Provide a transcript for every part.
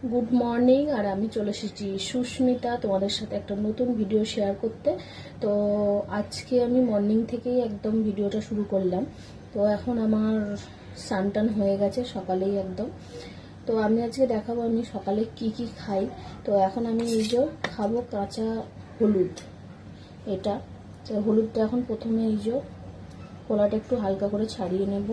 Good morning. আর আমি চলে এসেছি সুস্মিতা তোমাদের সাথে একটা নতুন ভিডিও শেয়ার করতে। তো আজকে আমি মর্নিং থেকেই একদম ভিডিওটা শুরু করলাম। তো এখন আমার স্নান হয়ে গেছে সকালেই একদম। তো আমি আজকে দেখাবো আমি সকালে কি কি খাই। তো এখন আমি এই যে খাবো কাঁচা হলুদ। এটা তো হলুদটা এখন প্রথমে এই যে খোলাটা একটু হালকা করে ছাড়িয়ে নেব।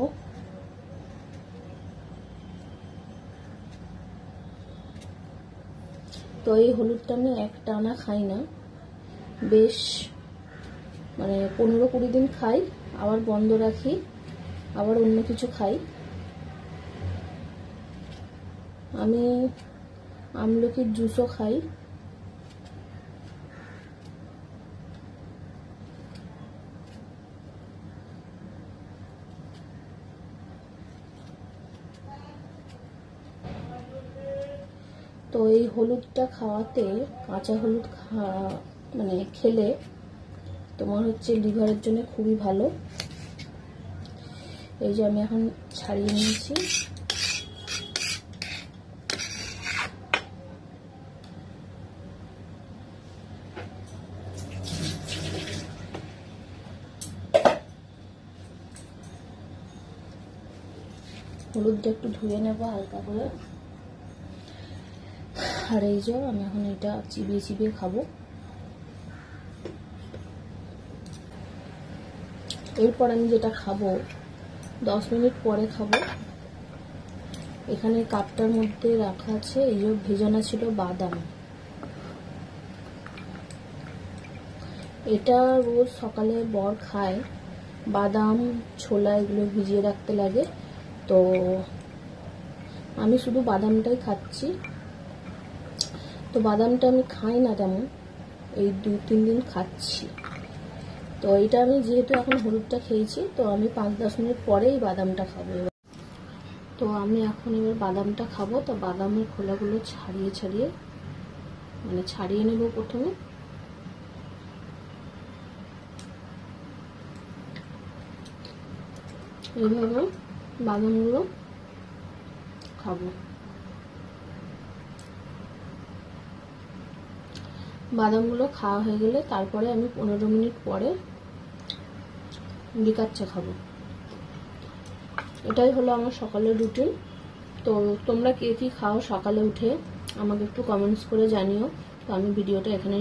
তো এই হলুদটা আমি একটানা খাই না, বেশ 15-20 দিন খাই, আবার বন্ধ রাখি, আবার অন্য কিছু খাই। আমি আমলকির জুসও খাই। তো এই হলুদটা খাওয়াতে, কাঁচা হলুদ খেলে তোমার হচ্ছে লিভারের জন্য খুবই ভালো। এই যে আমি এখন ছাড়িয়ে নিয়েছি। হলুদটা একটু ধুয়ে নেব হালকা করে। আর এই যে আমি এখন এটা চিবিয়ে চিবিয়ে খাবো। এরপর আমি যেটা খাবো 10 মিনিট পরে খাবো। এখানে কাপটার মধ্যে রাখা আছে এই যে ভেজানো ছিল বাদাম। এটা রোজ সকালে বর খায়, বাদাম ছোলা এগুলো ভিজিয়ে রাখতে লাগে। তো আমি শুধু বাদামটাই খাচ্ছি। তো বাদামটা আমি খাই না তেমন, এই 2-3 দিন খাচ্ছি। তো এটা আমি যেহেতু এখন হলুদটা খেয়েছি, তো আমি 5-10 মিনিট পরেই বাদামটা খাবো। তো আমি এখন এবার বাদামটা খাবো। তো বাদামের খোলাগুলো ছাড়িয়ে ছাড়িয়ে নেব প্রথমে। এইভাবে বাদামগুলো খাবো। বাদামগুলো খাওয়া হয়ে গেলে তারপরে আমি 15 মিনিট পরে লিকার চা খাবো। এটাই হলো আমার সকালের রুটিন। তো তোমরা কে কি খাও সকালে উঠে আমাকে একটু কমেন্টস করে জানিও। তো আমি ভিডিওটা এখানে